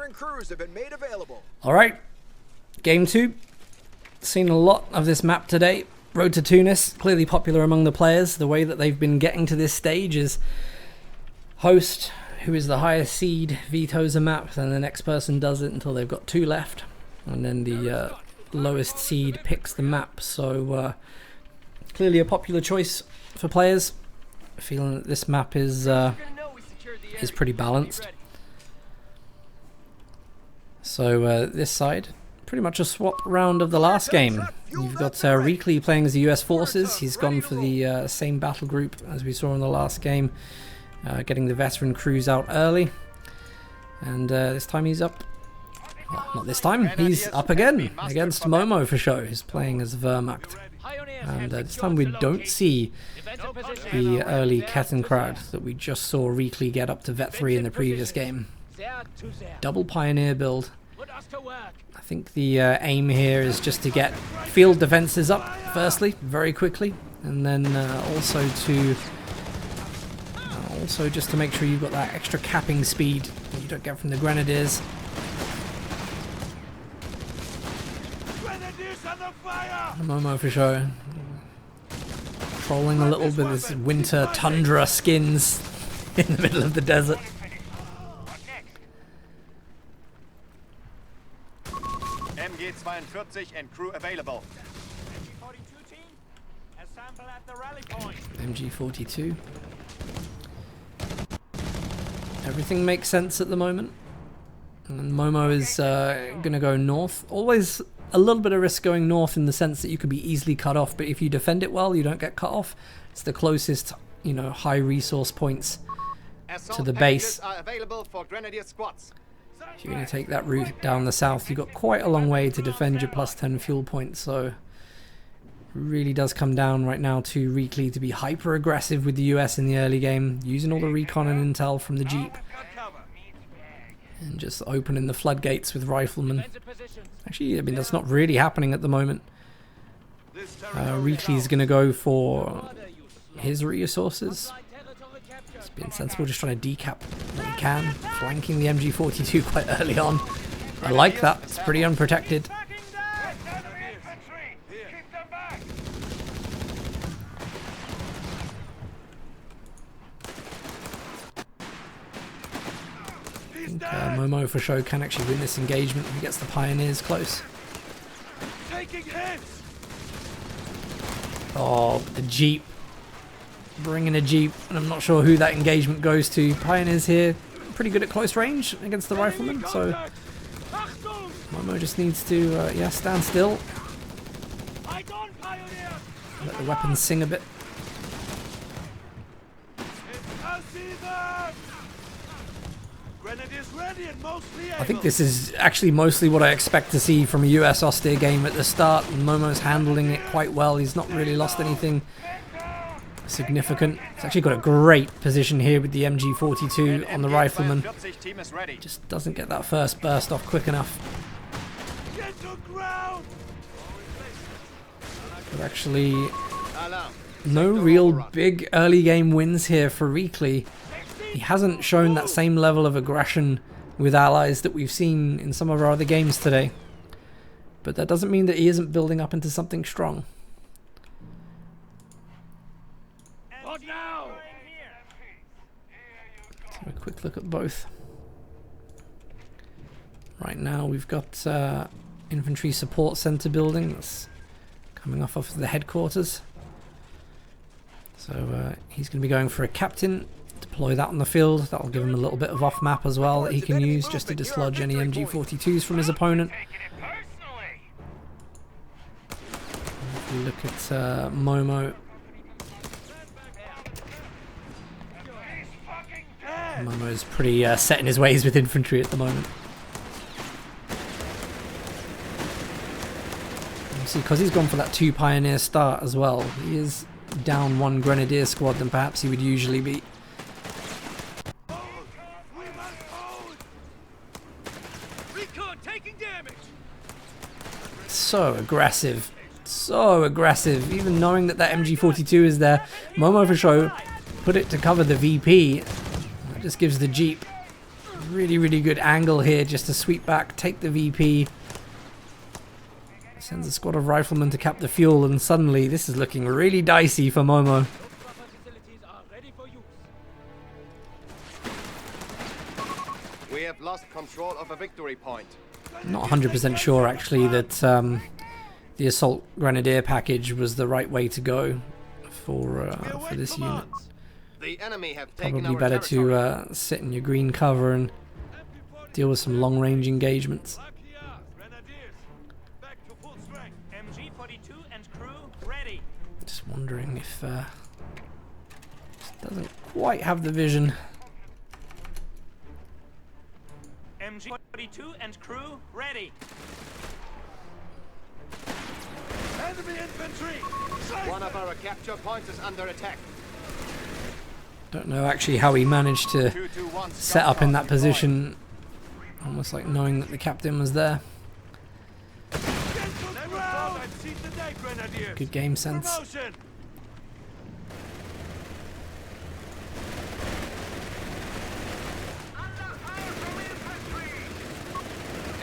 veteran crews have been made available. All right, game 2. Seen a lot of this map today. Road to Tunis, clearly popular among the players. The way that they've been getting to this stage is host, who is the highest seed, vetoes a map, then the next person does it until they've got 2 left, and then the lowest seed picks the map. So clearly a popular choice for players. Feeling that this map is pretty balanced. So this side, pretty much a swap round of the last game. You've got Reakly playing as the US Forces. He's gone for the same battle group as we saw in the last game, getting the veteran crews out early. And this time he's up. Well, not this time, he's up again against momo4sho. He's playing as Wehrmacht. And this time we don't see the early Kettenkrad that we just saw Reakly get up to Vet 3 in the previous game. Double Pioneer build. I think the aim here is just to get field defenses up, firstly, very quickly, and then also just to make sure you've got that extra capping speed that you don't get from the Grenadiers. momo4sho trolling a little bit of this winter tundra skins in the middle of the desert. MG42 and crew available. MG42. Everything makes sense at the moment. And Momo is going to go north. Always a little bit of risk going north in the sense that you could be easily cut off, but if you defend it well, you don't get cut off. It's the closest, you know, high resource points to the base. If you're going to take that route down the south, you've got quite a long way to defend your plus 10 fuel points, so it really does come down right now to Reakly to be hyper aggressive with the US in the early game, using all the recon and intel from the Jeep, and just opening the floodgates with riflemen. Actually, I mean, that's not really happening at the moment. Reakly is going to go for his resources. It's been sensible, just trying to decap what he can, flanking the MG42 quite early on. I like that, it's pretty unprotected. I think momo4sho can actually win this engagement if he gets the Pioneers close. Oh, the Jeep. Bringing a Jeep, and I'm not sure who that engagement goes to. Pioneers here, pretty good at close range against the riflemen, so Momo just needs to, yeah, stand still. Let the weapons sing a bit. I think this is actually mostly what I expect to see from a US austere game at the start, and Momo's handling it quite well. He's not really lost anything significant. He's actually got a great position here with the MG42 on the rifleman. Just doesn't get that first burst off quick enough. But actually, no real big early game wins here for Reakly. He hasn't shown that same level of aggression with allies that we've seen in some of our other games today. But that doesn't mean that he isn't building up into something strong. Let's have a quick look at both. Right now we've got infantry support center building that's coming off of the headquarters. So he's going to be going for a captain. Deploy that on the field. That'll give him a little bit of off map as well that he can use just to dislodge any MG42s from his opponent. If we look at Momo, Momo's pretty set in his ways with infantry at the moment. You see, because he's gone for that 2 Pioneer start as well, he is down 1 Grenadier squad than perhaps he would usually be. So aggressive, so aggressive. Even knowing that that MG42 is there, momo4sho put it to cover the VP. That just gives the Jeep really, really good angle here just to sweep back, take the VP. Sends a squad of riflemen to cap the fuel, and suddenly this is looking really dicey for Momo. We have lost control of a victory point. Not 100% sure actually that the assault grenadier package was the right way to go for this unit. The enemy have taken Probably our better territory. to sit in your green cover and deal with some long-range engagements. Just wondering if doesn't quite have the vision. MG42 and crew ready. Enemy infantry! One of our capture points is under attack. Don't know actually how he managed to 221 set up in that position, almost like knowing that the captain was there. Good game sense.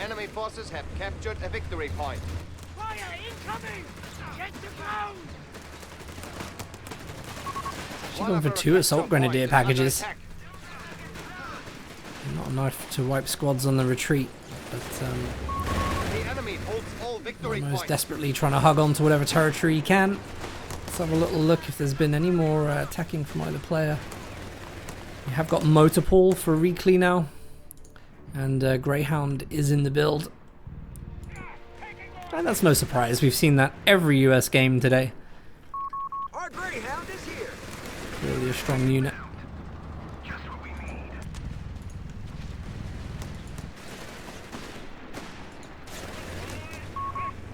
Enemy forces have captured a victory point. Fire incoming! Get to ground! She's going for 2 assault grenadier packages. Not enough to wipe squads on the retreat, but The enemy holds all victory Momo's points. desperately trying to hug on to whatever territory he can. Let's have a little look if there's been any more attacking from either player. We have got motor for Reakly now, and Greyhound is in the build. And that's no surprise, we've seen that every US game today. Our Greyhound is here. Really a strong unit.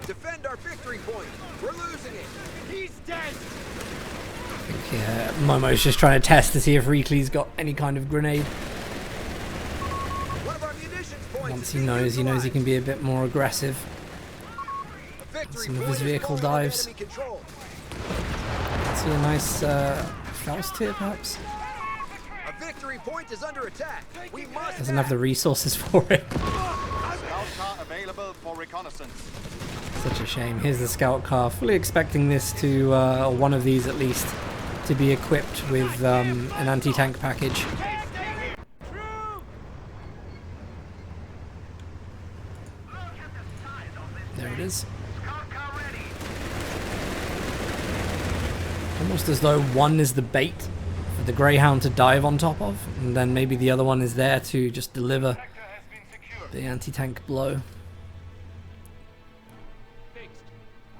Defend our victory point. We're losing it. He's dead. I think Momo's just trying to test to see if Reakly's got any kind of grenade. One of our munitions points. Once is he being knows utilized. he can be a bit more aggressive. A victory Some of point his is vehicle no longer dives. enemy control. See a nice Faust here, perhaps? A victory point is under attack. We must Doesn't have the resources for it. Scout car available for reconnaissance. Such a shame. Here's the scout car. Fully expecting this to, or one of these at least, to be equipped with an anti-tank package. There it is. Almost as though one is the bait for the Greyhound to dive on top of, and then maybe the other one is there to just deliver the anti-tank blow. Fixed.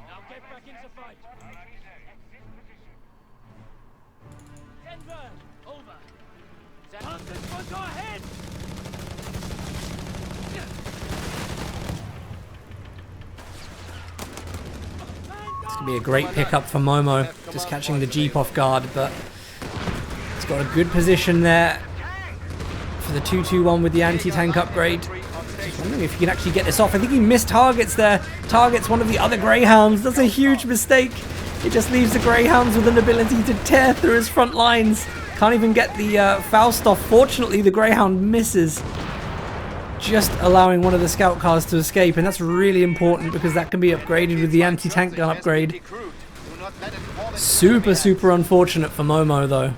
Now get back into fight. Denver, over. Hunters, go ahead! This could be a great pickup for Momo, just catching the Jeep off guard, but he's got a good position there for the 221 with the anti-tank upgrade. Just wondering if he can actually get this off. I think he missed targets there. Targets one of the other Greyhounds. That's a huge mistake. It just leaves the Greyhounds with an ability to tear through his front lines. Can't even get the Faust off. Fortunately, the Greyhound misses, just allowing one of the scout cars to escape, and that's really important because that can be upgraded with the anti-tank gun upgrade. Super, super unfortunate for Momo though.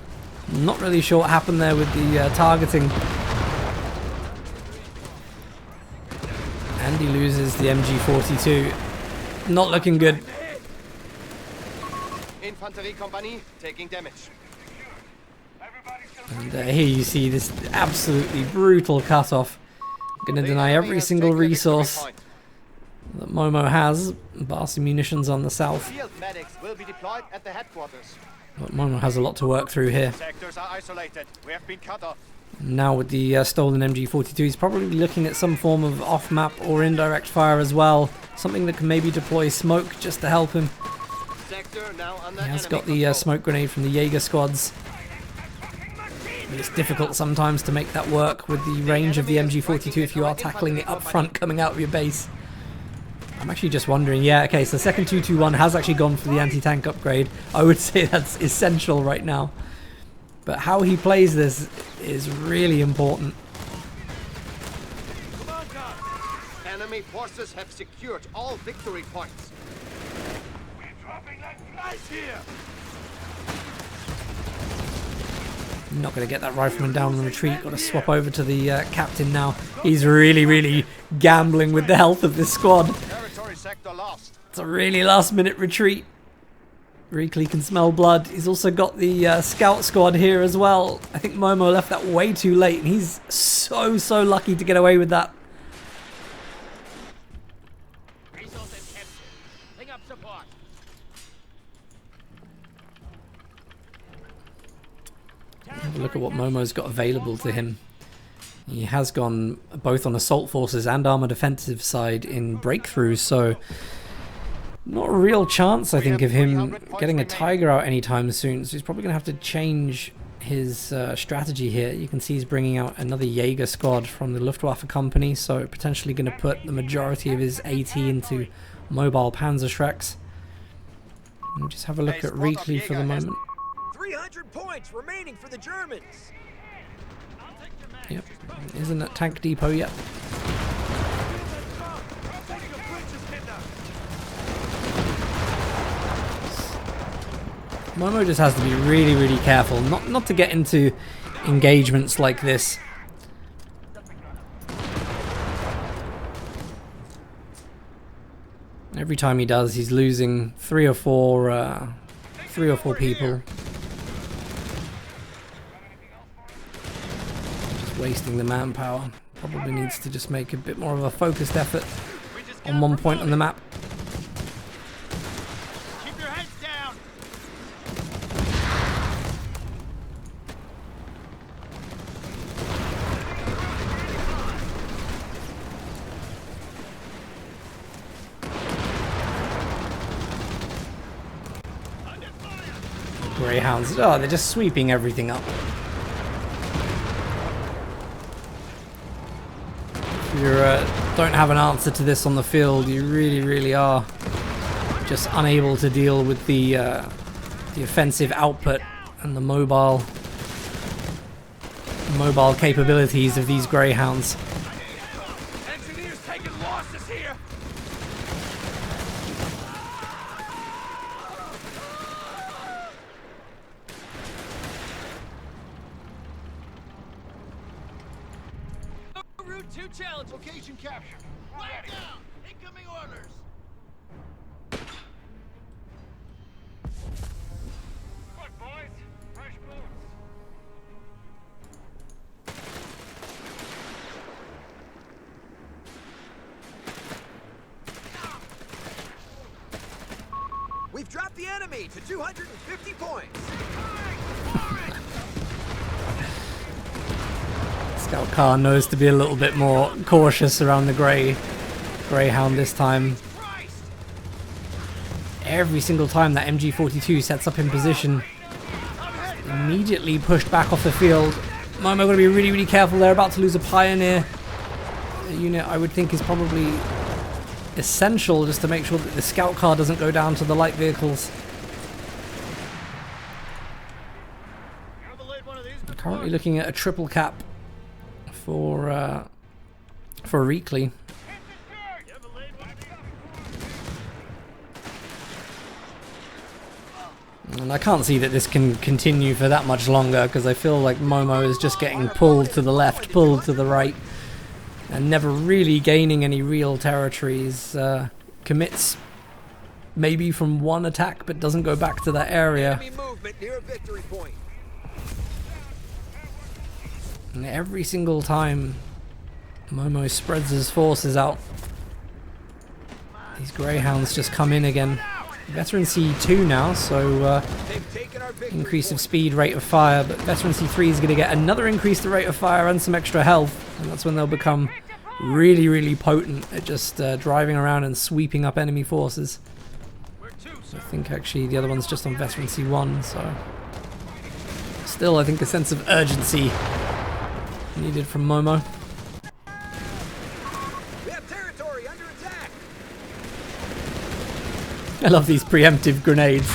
Not really sure what happened there with the targeting. And he loses the MG42. Not looking good. Infanterie company taking damage. And here you see this absolutely brutal cutoff. Gonna deny every single resource that Momo has. Barcy munitions on the south. Field medics will be deployed at the headquarters. But Momo has a lot to work through here. Sectors are isolated. We have been cut off. Now with the stolen MG42, he's probably looking at some form of off-map or indirect fire as well. Something that can maybe deploy smoke just to help him. Sector now under He has enemy got the control. smoke grenade from the Jaeger squads. But it's difficult sometimes to make that work with the range of the MG42 if you are tackling it up front coming out of your base. I'm actually just wondering, yeah, okay, so the second 221 has actually gone for the anti-tank upgrade. I would say that's essential right now. But how he plays this is really important. Enemy forces have secured all victory points. We're dropping like flies here. Not going to get that rifleman down on retreat. Got to swap over to the captain now. He's really gambling with the health of this squad. Territory sector lost. It's a really last-minute retreat. Reakly can smell blood. He's also got the scout squad here as well. I think Momo left that way too late, and he's so lucky to get away with that. Resources captured. Bring up support. Have a look at what Momo's got available to him. He has gone both on assault forces and armor defensive side in breakthroughs, so not a real chance, I think, of him getting a Tiger out anytime soon. So he's probably going to have to change his strategy here. You can see he's bringing out another Jaeger squad from the Luftwaffe company, so potentially going to put the majority of his AT into mobile Panzerschrecks. We'll just have a look at Reakly for the moment. 300 points remaining for the Germans. Yep, isn't at tank depot yet. Momo just has to be really careful not to get into engagements like this. Every time he does, he's losing three or four people. Just wasting the manpower. Probably needs to just make a bit more of a focused effort on one point on the map. Keep your heads down. Greyhounds, oh, they're just sweeping everything up. If you don't have an answer to this on the field, you really are just unable to deal with the offensive output and the mobile capabilities of these Greyhounds. Engineers taking losses here. Route 2 challenge. Location captured. Right down. Incoming orders. Look, boys. Fresh boots. We've dropped the enemy to 250 points. Scout car knows to be a little bit more cautious around the Greyhound this time. Every single time that MG42 sets up in position, immediately pushed back off the field. Momo got to be really careful. They're about to lose a Pioneer. A unit I would think is probably essential just to make sure that the scout car doesn't go down to the light vehicles. I'm currently looking at a triple cap for Reakly. And I can't see that this can continue for that much longer, because I feel like Momo is just getting pulled to the left, pulled to the right, and never really gaining any real territories. Commits maybe from one attack, but doesn't go back to that area. Enemy movement near a victory point. And every single time Momo spreads his forces out, these Greyhounds just come in again. Veteran C2 now, so increase of speed, rate of fire, but Veteran C3 is going to get another increase to rate of fire and some extra health, and that's when they'll become really potent at just driving around and sweeping up enemy forces. I think actually the other one's just on Veteran C1, so still I think a sense of urgency needed from Momo. We have territory under attack. I love these preemptive grenades.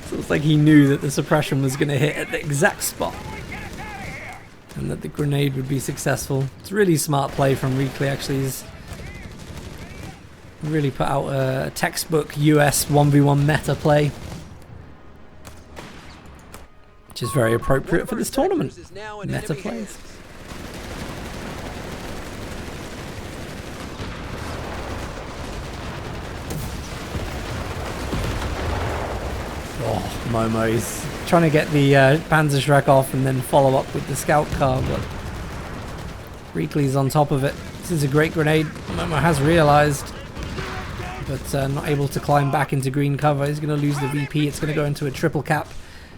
So it's like he knew that the suppression was going to hit at the exact spot. and that the grenade would be successful. It's a really smart play from Reakly, actually. He's really put out a textbook US 1v1 meta play, which is very appropriate for this tournament. MetaPlays. Oh, Momo is trying to get the Panzerschreck off and then follow up with the scout car, but Reakly's on top of it. This is a great grenade. Momo has realized, but not able to climb back into green cover. He's going to lose the VP. It's going to go into a triple cap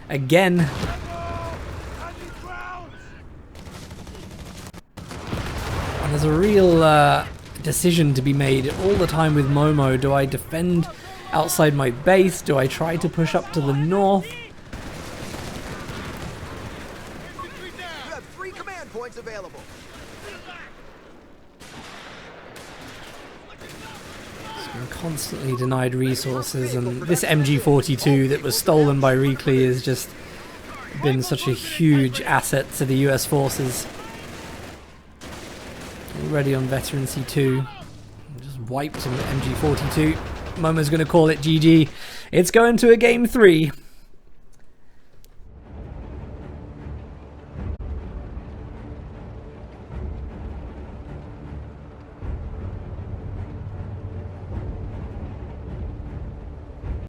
again. And there's a real decision to be made all the time with Momo. Do I defend outside my base? Do I try to push up to the north? You have 3 command points available. Constantly denied resources, and this MG42 that was stolen by Reakly has just been such a huge asset to the US forces. Already on veteran C2, just wiped him with MG42. Momo's going to call it GG. It's going to a game 3.